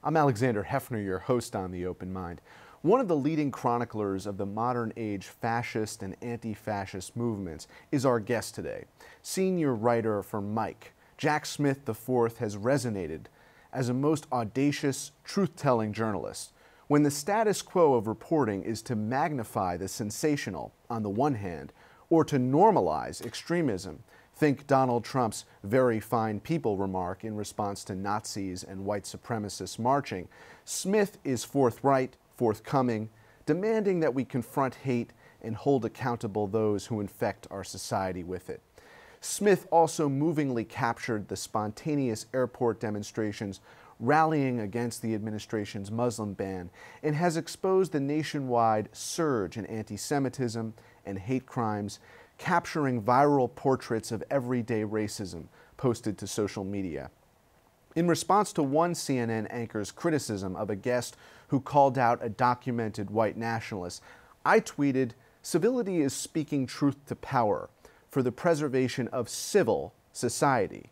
I'm Alexander Hefner, your host on The Open Mind. One of the leading chroniclers of the modern age fascist and anti-fascist movements is our guest today. Senior writer for Mike, Jack Smith IV has resonated as a most audacious, truth-telling journalist. When the status quo of reporting is to magnify the sensational on the one hand, or to normalize extremism, think Donald Trump's very fine people remark in response to Nazis and white supremacists marching, Smith is forthright, forthcoming, demanding that we confront hate and hold accountable those who infect our society with it. Smith also movingly captured the spontaneous airport demonstrations rallying against the administration's Muslim ban and has exposed the nationwide surge in anti-Semitism and hate crimes, capturing viral portraits of everyday racism posted to social media. In response to one CNN anchor's criticism of a guest who called out a documented white nationalist, I tweeted, "Civility is speaking truth to power for the preservation of civil society.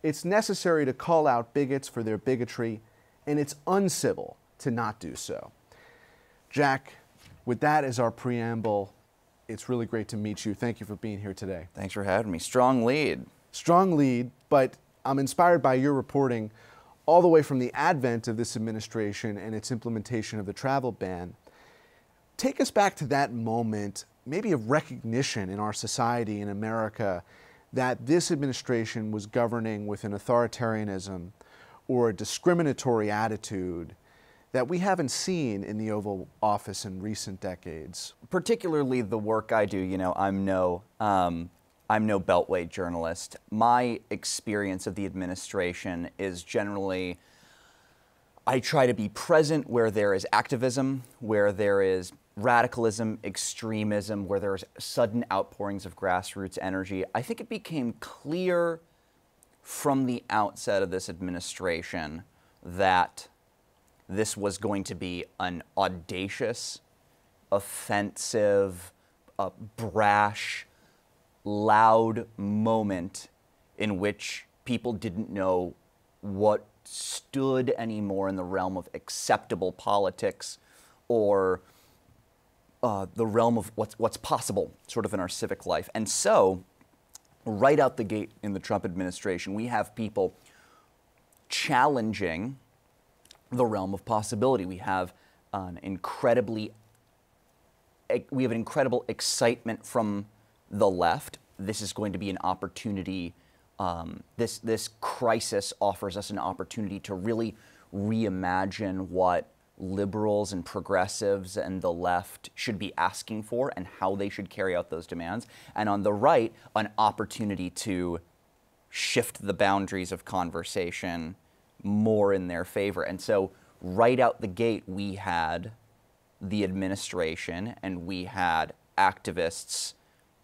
It's necessary to call out bigots for their bigotry, and it's uncivil to not do so." Jack, with that as our preamble, it's really great to meet you. Thank you for being here today. Thanks for having me. Strong lead. Strong lead, but I'm inspired by your reporting all the way from the advent of this administration and its implementation of the travel ban. Take us back to that moment, maybe of recognition in our society in America that this administration was governing with an authoritarianism or a discriminatory attitude that we haven't seen in the Oval Office in recent decades. Particularly the work I do, I'm no beltway journalist. My experience of the administration is generally, I try to be present where there is activism, where there is radicalism, extremism, where there's sudden outpourings of grassroots energy. I think it became clear from the outset of this administration that this was going to be an audacious, offensive, brash, loud moment in which people didn't know what stood anymore in the realm of acceptable politics or the realm of what's possible sort of in our civic life. And so, right out the gate in the Trump administration, we have people challenging the realm of possibility. We have an incredible excitement from the left. This is going to be an opportunity. This crisis offers us an opportunity to really reimagine what liberals and progressives and the left should be asking for and how they should carry out those demands. And on the right, an opportunity to shift the boundaries of conversation more in their favor. And so right out the gate, we had the administration and we had activists,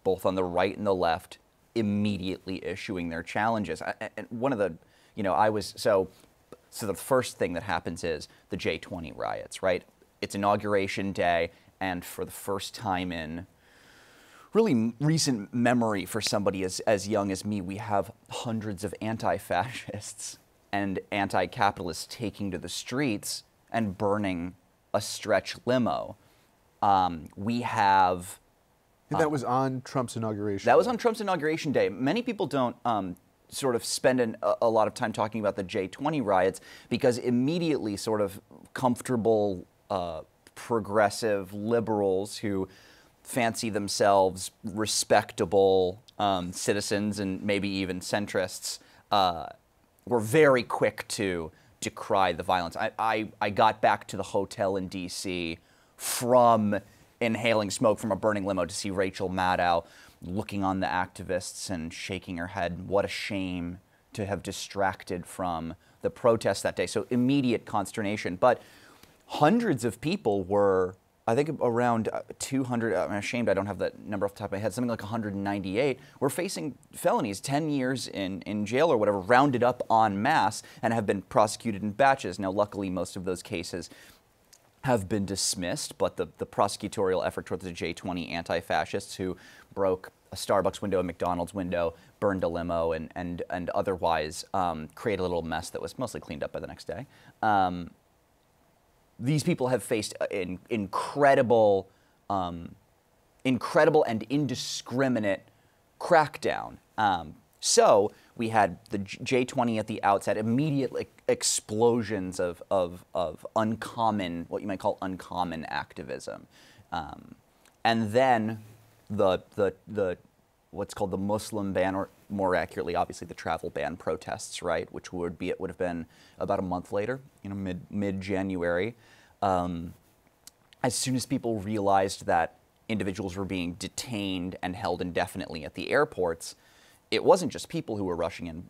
both on the right and the left, immediately issuing their challenges. And one of the, so the first thing that happens is the J20 riots, right? It's inauguration day, and for the first time in really recent memory for somebody as young as me, we have hundreds of anti-fascists and anti-capitalists taking to the streets and burning a stretch limo. We have... that was on Trump's inauguration. That was on Trump's inauguration day. Many people don't sort of spend a lot of time talking about the J20 riots because immediately sort of comfortable, progressive liberals who fancy themselves respectable citizens and maybe even centrists were very quick to decry the violence. I got back to the hotel in D.C. from inhaling smoke from a burning limo to see Rachel Maddow looking on the activists and shaking her head. What a shame to have distracted from the protest that day. So immediate consternation. But hundreds of people were, I think around 200, I'm ashamed I don't have that number off the top of my head, something like 198, were facing felonies, 10 years in jail or whatever, rounded up en masse and have been prosecuted in batches. Now, luckily, most of those cases have been dismissed, but the prosecutorial effort towards the J20 anti-fascists who broke a Starbucks window, a McDonald's window, burned a limo, and otherwise create a little mess that was mostly cleaned up by the next day. These people have faced incredible and indiscriminate crackdown. So we had the J20 at the outset, immediate explosions of uncommon, what you might call uncommon activism. And then the what's called the Muslim ban, or more accurately, obviously, the travel ban protests, right, which would have been about a month later, mid-January. As soon as people realized that individuals were being detained and held indefinitely at the airports, it wasn't just people who were rushing in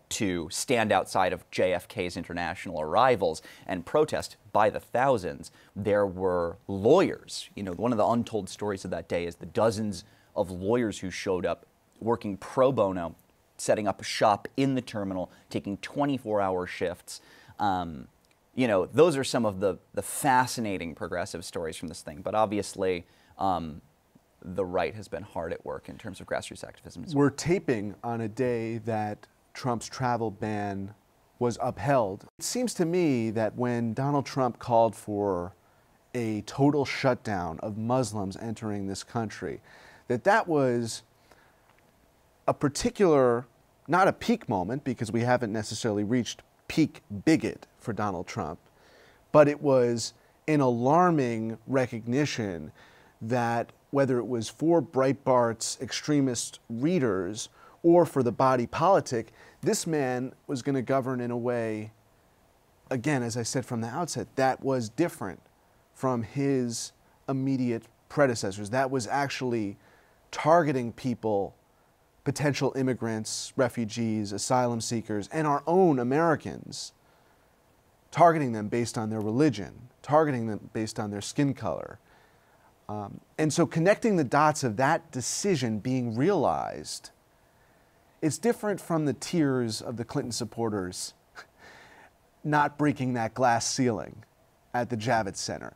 to stand outside of JFK's international arrivals and protest by the thousands. There were lawyers. One of the untold stories of that day is the dozens of lawyers who showed up working pro bono, setting up a shop in the terminal, taking 24-hour shifts. Those are some of the fascinating progressive stories from this thing. But obviously, the right has been hard at work in terms of grassroots activism as well. We're taping on a day that Trump's travel ban was upheld. It seems to me that when Donald Trump called for a total shutdown of Muslims entering this country, that was a particular, not a peak moment, because we haven't necessarily reached peak bigot for Donald Trump, but it was an alarming recognition that whether it was for Breitbart's extremist readers or for the body politic, this man was going to govern in a way, again, as I said from the outset, that was different from his immediate predecessors. That was actually targeting people, potential immigrants, refugees, asylum seekers, and our own Americans, targeting them based on their religion, targeting them based on their skin color. And so connecting the dots of that decision being realized, it's different from the tears of the Clinton supporters not breaking that glass ceiling at the Javits Center.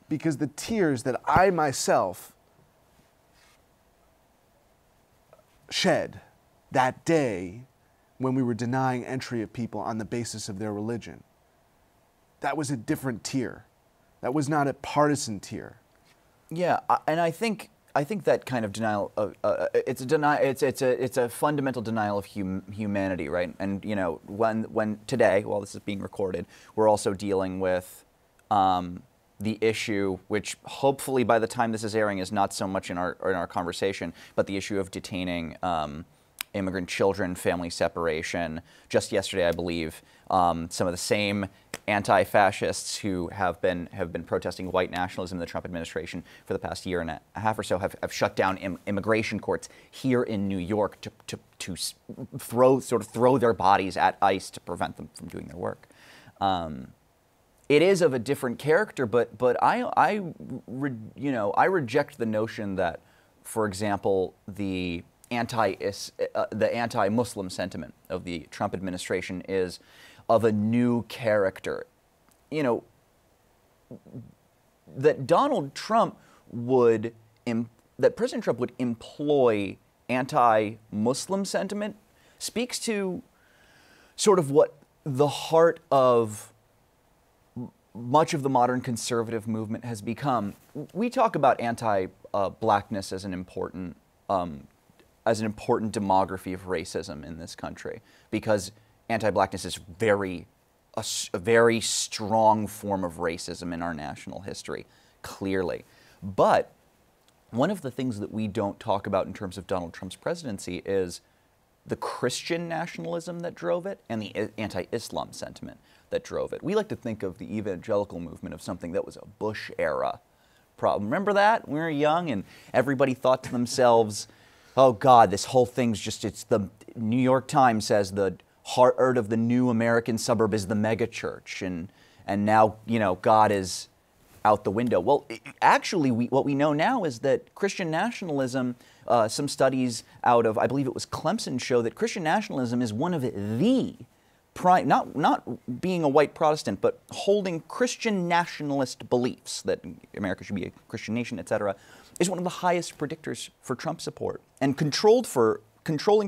Because the tears that I myself shed that day when we were denying entry of people on the basis of their religion, that was a different tear. That was not a partisan tear. Yeah, and I think that kind of denial of it's a fundamental denial of humanity, right? And when today, while this is being recorded, we're also dealing with the issue, which hopefully by the time this is airing is not so much in our conversation, but the issue of detaining immigrant children, family separation. Just yesterday, I believe, some of the same anti-fascists who have been protesting white nationalism in the Trump administration for the past year and a half or so have shut down immigration courts here in New York to throw their bodies at ICE to prevent them from doing their work. It is of a different character, but I reject the notion that, for example, the anti-Muslim sentiment of the Trump administration is of a new character. That Donald Trump that President Trump would employ anti-Muslim sentiment speaks to sort of what the heart of much of the modern conservative movement has become. We talk about anti-blackness as an important demography of racism in this country, because anti-blackness is a very strong form of racism in our national history, clearly. But one of the things that we don't talk about in terms of Donald Trump's presidency is the Christian nationalism that drove it and the anti-Islam sentiment that drove it. We like to think of the evangelical movement of something that was a Bush-era problem. Remember that? We were young and everybody thought to themselves, oh God, this whole thing's it's the New York Times says the heart of the new American suburb is the megachurch, and now, God is out the window. Well, actually, what we know now is that Christian nationalism, some studies out of, I believe it was Clemson, show that Christian nationalism is one of the not being a white Protestant, but holding Christian nationalist beliefs that America should be a Christian nation, etc., is one of the highest predictors for Trump support. And controlling for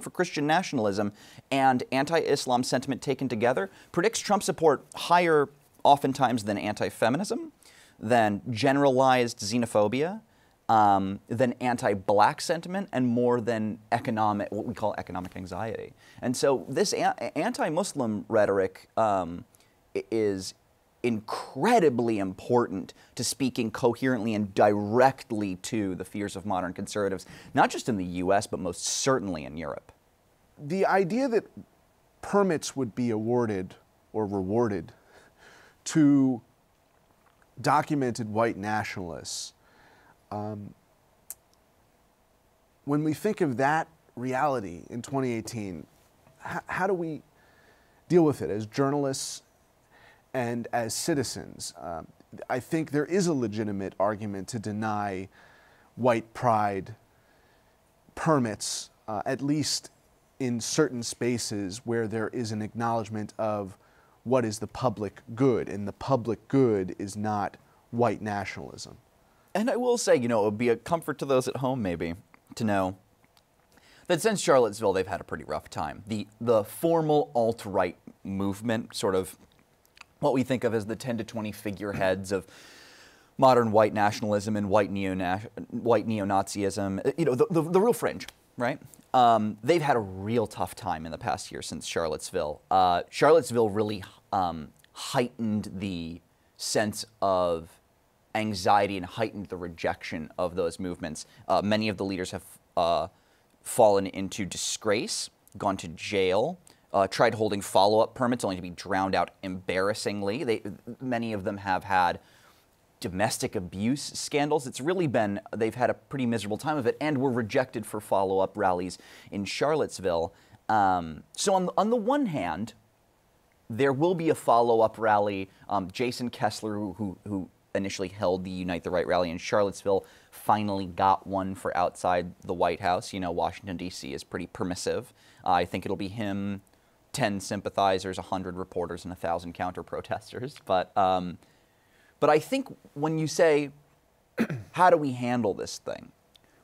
Christian nationalism and anti-Islam sentiment taken together predicts Trump support higher oftentimes than anti-feminism, than generalized xenophobia, than anti-black sentiment, and more than what we call economic anxiety. And so this anti-Muslim rhetoric is incredibly important to speaking coherently and directly to the fears of modern conservatives, not just in the US, but most certainly in Europe. The idea that permits would be awarded or rewarded to documented white nationalists, when we think of that reality in 2018, how do we deal with it as journalists and as citizens? I think there is a legitimate argument to deny white pride permits, at least in certain spaces where there is an acknowledgement of what is the public good, and the public good is not white nationalism. And I will say, it would be a comfort to those at home, maybe, to know that since Charlottesville, they've had a pretty rough time. The formal alt-right movement, sort of what we think of as the 10 to 20 figureheads of modern white nationalism and white neo-Nazism, the real fringe, right? They've had a real tough time in the past year since Charlottesville. Charlottesville really heightened the sense of anxiety and heightened the rejection of those movements. Many of the leaders have fallen into disgrace, gone to jail, tried holding follow-up permits only to be drowned out embarrassingly. Many of them have had domestic abuse scandals. It's really been, they've had a pretty miserable time of it, and were rejected for follow-up rallies in Charlottesville. So on the one hand, there will be a follow-up rally. Jason Kessler, who initially held the Unite the Right rally in Charlottesville, finally got one for outside the White House. Washington, D.C. is pretty permissive. I think it'll be him, 10 sympathizers, 100 reporters, and 1,000 counter-protesters. But I think when you say, how do we handle this thing?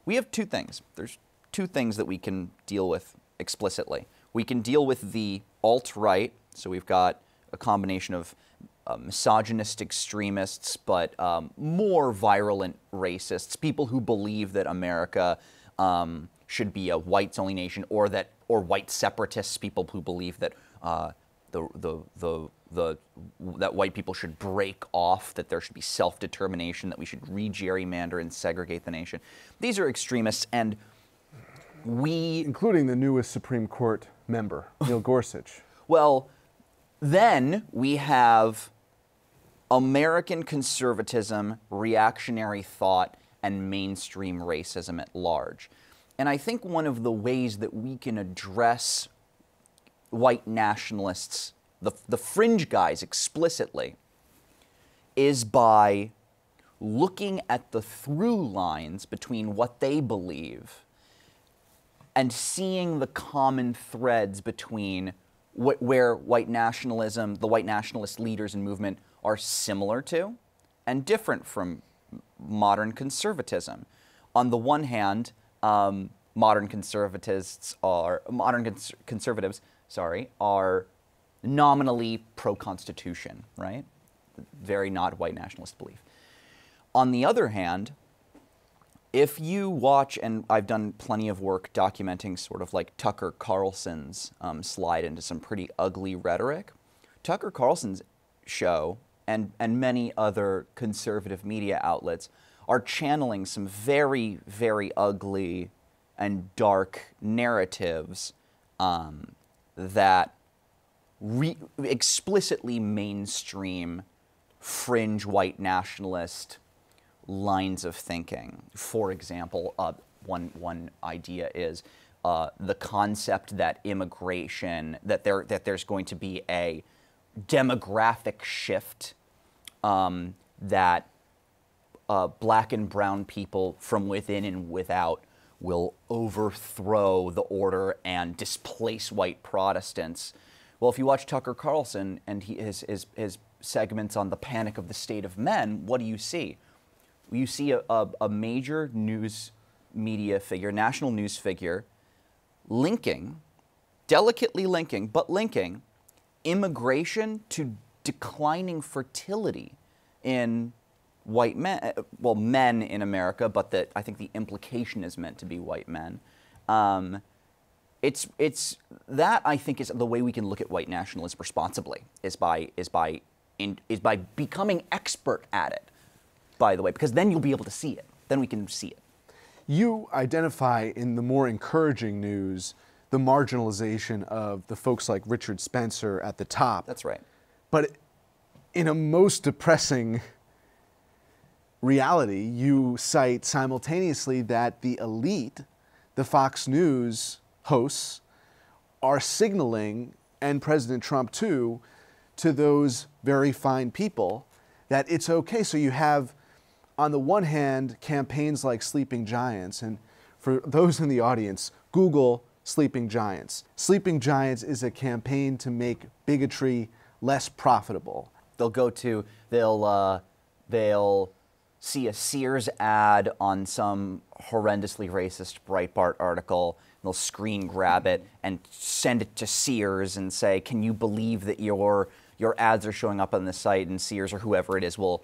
We have two things. There's two things that we can deal with explicitly. We can deal with the alt-right, so we've got a combination of misogynist extremists, but more virulent racists, people who believe that America should be a whites-only nation, or white separatists, people who believe that that white people should break off, that there should be self-determination, that we should re-gerrymander and segregate the nation. These are extremists, and including the newest Supreme Court member, Neil Gorsuch. Well, then we have American conservatism, reactionary thought, and mainstream racism at large. And I think one of the ways that we can address white nationalists, the fringe guys explicitly, is by looking at the through lines between what they believe and seeing the common threads between where white nationalism, the white nationalist leaders and movement are similar to and different from modern conservatism. On the one hand, modern conservatives are nominally pro-Constitution, right? Very not white nationalist belief. On the other hand, if you watch, and I've done plenty of work documenting sort of like Tucker Carlson's slide into some pretty ugly rhetoric, Tucker Carlson's show and many other conservative media outlets are channeling some very, very ugly and dark narratives that explicitly mainstream fringe white nationalist lines of thinking. For example, one idea is the concept that immigration, that there's going to be a demographic shift, that black and brown people from within and without will overthrow the order and displace white Protestants, Well, if you watch Tucker Carlson and his segments on the panic of the state of men, what do you see? You see a major news media figure, national news figure, delicately linking immigration to declining fertility in white men, well, men in America, but that I think the implication is meant to be white men. It's that I think is the way we can look at white nationalism responsibly is by becoming expert at it. By the way, because then you'll be able to see it. Then we can see it. You identify in the more encouraging news the marginalization of the folks like Richard Spencer at the top. That's right. But in a most depressing reality, you cite simultaneously that the elite, the Fox News hosts, are signaling, and President Trump too, to those very fine people that it's okay. So you have, on the one hand, campaigns like Sleeping Giants, and for those in the audience, Google Sleeping Giants. Sleeping Giants is a campaign to make bigotry less profitable. They'll see a Sears ad on some horrendously racist Breitbart article. They'll screen grab it and send it to Sears and say, "Can you believe that your ads are showing up on the site?" And Sears or whoever it is will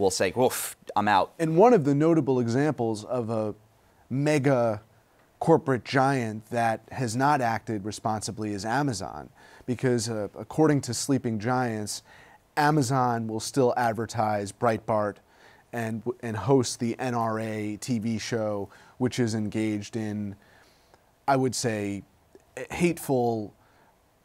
say, "Woof, I'm out." And one of the notable examples of a mega corporate giant that has not acted responsibly is Amazon, because according to Sleeping Giants, Amazon will still advertise Breitbart and host the NRA TV show, which is engaged in, I would say, hateful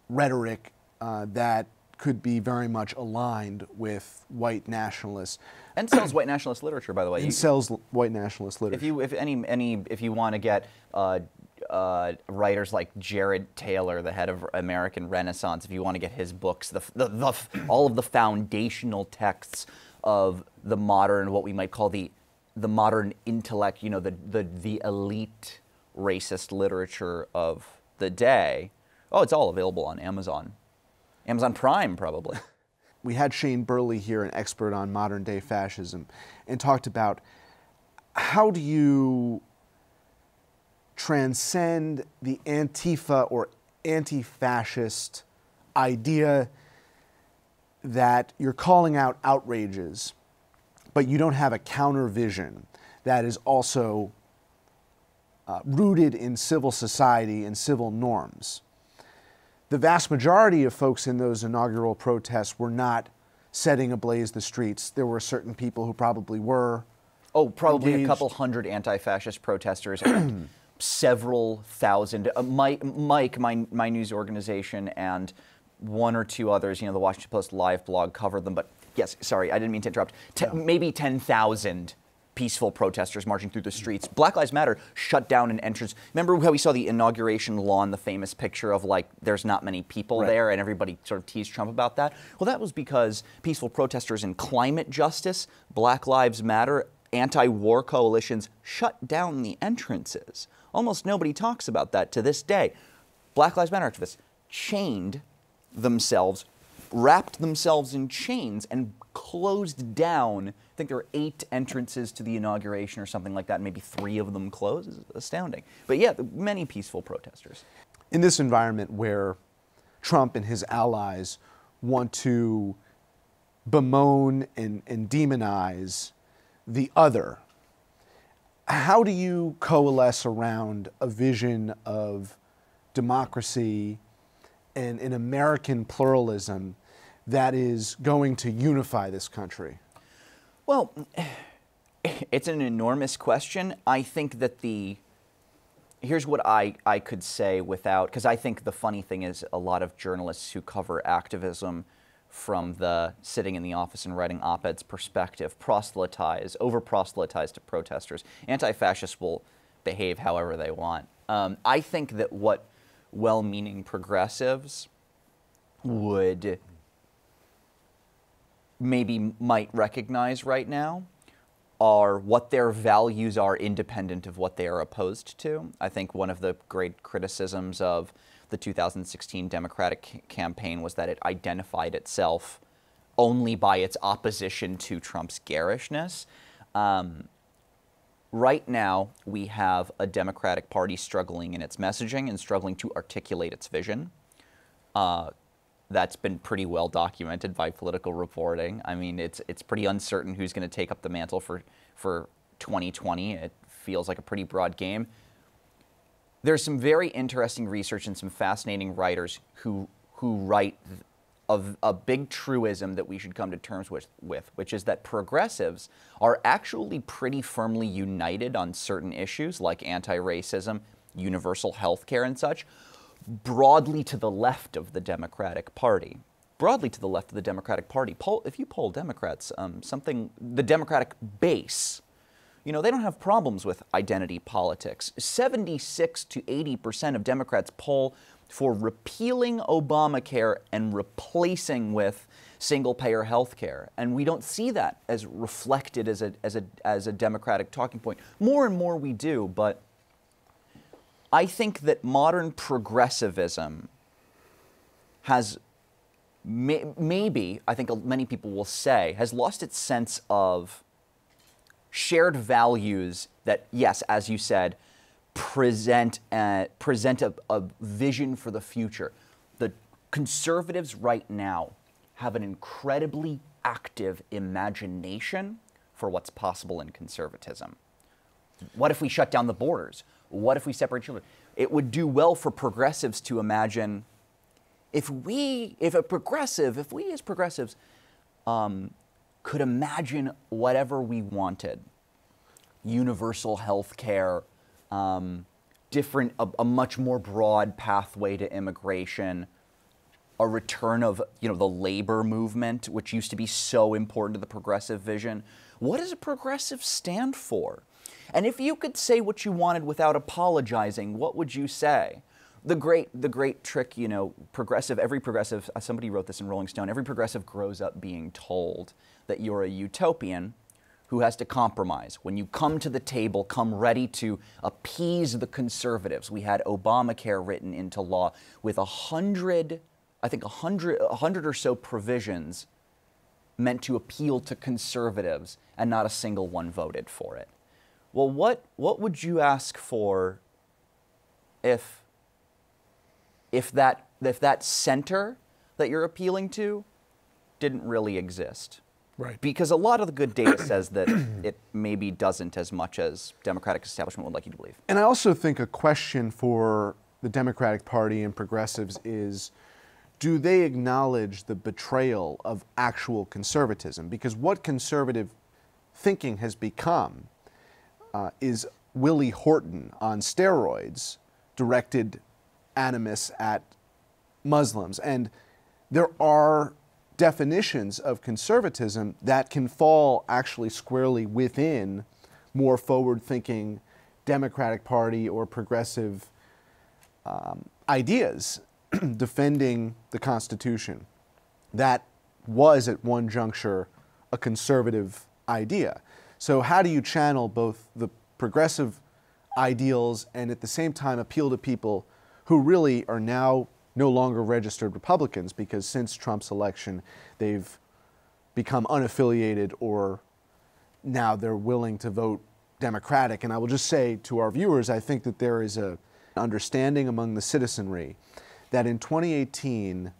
rhetoric that could be very much aligned with white nationalists. And sells white nationalist literature, by the way. And sells white nationalist literature. If you want to get writers like Jared Taylor, the head of American Renaissance, if you want to get his books, all of the foundational texts of the modern, what we might call the modern intellect, you know, the elite racist literature of the day. Oh, it's all available on Amazon. Amazon Prime, probably. We had Shane Burley here, an expert on modern day fascism, and talked about how do you transcend the Antifa or anti-fascist idea that you're calling out outrages, but you don't have a counter vision that is also rooted in civil society and civil norms. The vast majority of folks in those inaugural protests were not setting ablaze the streets. There were certain people who probably were. Oh, probably engaged. A couple hundred anti-fascist protesters and several thousand. Mike, my news organization, and one or two others, you know, the Washington Post live blog covered them. But yes, sorry, I didn't mean to interrupt. Maybe 10,000 peaceful protesters marching through the streets. Black Lives Matter shut down an entrance. Remember how we saw the inauguration lawn, the famous picture of like there's not many people there, and everybody sort of teased Trump about that? Well, that was because peaceful protesters in climate justice, Black Lives Matter, anti-war coalitions shut down the entrances. Almost nobody talks about that to this day. Black Lives Matter activists chained themselves, wrapped themselves in chains, and closed down. I think there were 8 entrances to the inauguration or something like that, and maybe 3 of them closed. It's astounding. But yeah, many peaceful protesters. In this environment where Trump and his allies want to bemoan and demonize the other, how do you coalesce around a vision of democracy and an American pluralism that is going to unify this country? Well, it's an enormous question. I think that here's what I could say without, because I think the funny thing is a lot of journalists who cover activism from the sitting in the office and writing op-eds perspective over-proselytize to protesters. Anti-fascists will behave however they want. I think that what well-meaning progressives might recognize right now are what their values are independent of what they are opposed to. I think one of the great criticisms of the 2016 Democratic campaign was that it identified itself only by its opposition to Trump's garishness. Right now, we have a Democratic Party struggling in its messaging and struggling to articulate its vision. That's been pretty well documented by political reporting. I mean, it's pretty uncertain who's going to take up the mantle for 2020. It feels like a pretty broad game. There's some very interesting research and some fascinating writers who write of a big truism that we should come to terms with, which is that progressives are actually pretty firmly united on certain issues like anti-racism, universal health care and such, broadly to the left of the Democratic Party. Broadly to the left of the Democratic Party. If you poll Democrats, the Democratic base, you know, they don't have problems with identity politics. 76 to 80% of Democrats poll for repealing Obamacare and replacing with single-payer health care. And we don't see that as reflected as a Democratic talking point. More and more we do, but I think that modern progressivism has maybe, I think many people will say, has lost its sense of shared values that, yes, as you said, present a vision for the future. The conservatives right now have an incredibly active imagination for what's possible in conservatism. What if we shut down the borders? What if we separate children? It would do well for progressives to imagine if we as progressives could imagine whatever we wanted, universal health care, a much more broad pathway to immigration, a return of, you know, the labor movement, which used to be so important to the progressive vision. What does a progressive stand for? And if you could say what you wanted without apologizing, what would you say? The great trick, you know, every progressive, somebody wrote this in Rolling Stone, every progressive grows up being told that you're a utopian who has to compromise. When you come to the table, come ready to appease the conservatives. We had Obamacare written into law with 100 or so provisions meant to appeal to conservatives, and not a single one voted for it. Well, what would you ask for if that center that you're appealing to didn't really exist? Right. Because a lot of the good data says that it maybe doesn't as much as Democratic establishment would like you to believe. And I also think a question for the Democratic Party and progressives is, do they acknowledge the betrayal of actual conservatism? Because what conservative thinking has become is Willie Horton on steroids, directed animus at Muslims. And there are definitions of conservatism that can fall actually squarely within more forward-thinking Democratic Party or progressive ideas defending the Constitution. That was at one juncture a conservative idea. So how do you channel both the progressive ideals and at the same time appeal to people who really are now no longer registered Republicans, because since Trump's election, they've become unaffiliated, or now they're willing to vote Democratic. And I will just say to our viewers, I think that there is an understanding among the citizenry that in 2018,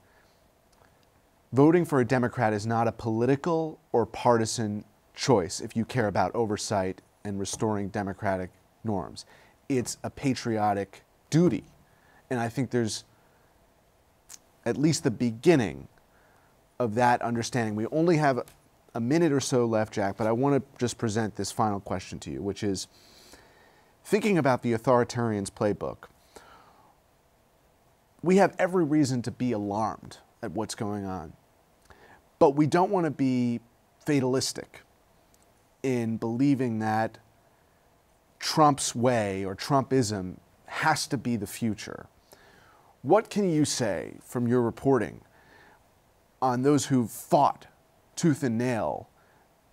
voting for a Democrat is not a political or partisan choice if you care about oversight and restoring democratic norms. It's a patriotic duty. And I think there's at least the beginning of that understanding. We only have a minute or so left, Jack, but I want to just present this final question to you, which is, thinking about the authoritarian's playbook, we have every reason to be alarmed at what's going on, but we don't want to be fatalistic in believing that Trump's way or Trumpism has to be the future. What can you say from your reporting on those who've fought tooth and nail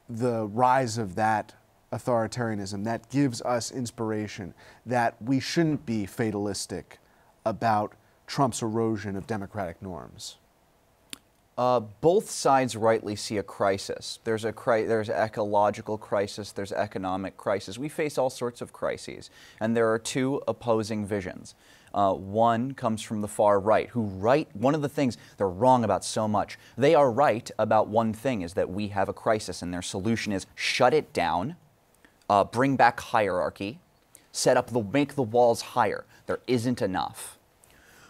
the rise of that authoritarianism that gives us inspiration, that we shouldn't be fatalistic about Trump's erosion of democratic norms? Both sides rightly see a crisis. There's ecological crisis, there's economic crisis. We face all sorts of crises, and there are two opposing visions. One comes from the far right, one of the things they're wrong about so much. They are right about one thing, is that we have a crisis, and their solution is shut it down, bring back hierarchy, make the walls higher. There isn't enough.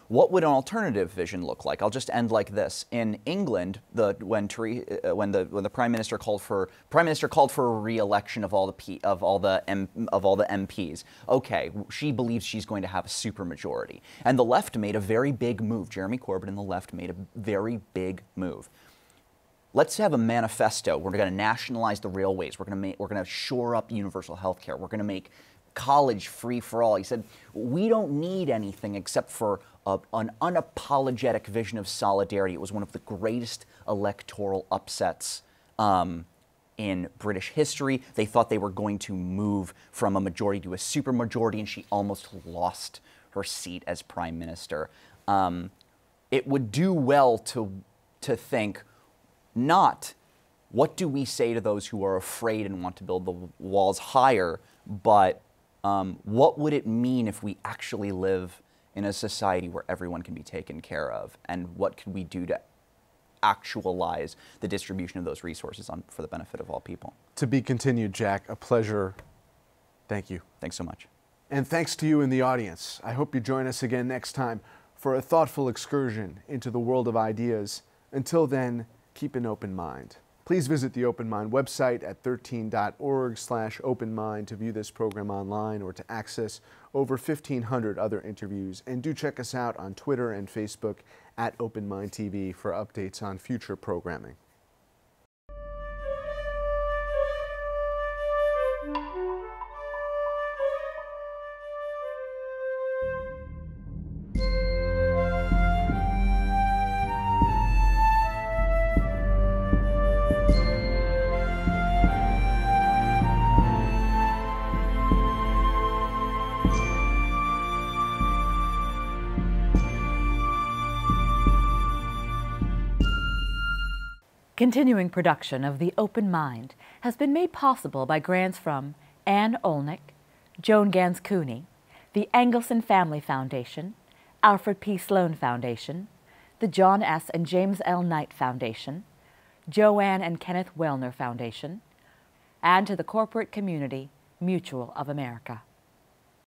What would an alternative vision look like? I'll just end like this. In England, when the prime minister called for a re-election of all the MPs. Okay, she believes she's going to have a supermajority, and the left made a very big move. Jeremy Corbyn and the left made a very big move. Let's have a manifesto. We're going to nationalize the railways. We're going to shore up universal health care. We're going to make college free for all. He said, we don't need anything except for an unapologetic vision of solidarity. It was one of the greatest electoral upsets in British history. They thought they were going to move from a majority to a supermajority, and she almost lost her seat as prime minister. It would do well to think, not what do we say to those who are afraid and want to build the walls higher, but what would it mean if we actually live in a society where everyone can be taken care of, and what can we do to actualize the distribution of those resources for the benefit of all people? To be continued, Jack. A pleasure. Thank you. Thanks so much. And thanks to you in the audience. I hope you join us again next time for a thoughtful excursion into the world of ideas. Until then, keep an open mind. Please visit the Open Mind website at 13.org/openmind to view this program online or to access over 1,500 other interviews. And do check us out on Twitter and Facebook at Open Mind TV for updates on future programming. Continuing production of The Open Mind has been made possible by grants from Ann Olnick, Joan Gans Cooney, the Angelson Family Foundation, Alfred P. Sloan Foundation, the John S. and James L. Knight Foundation, JoAnn and Kenneth Wellner Foundation, and to the corporate community Mutual of America.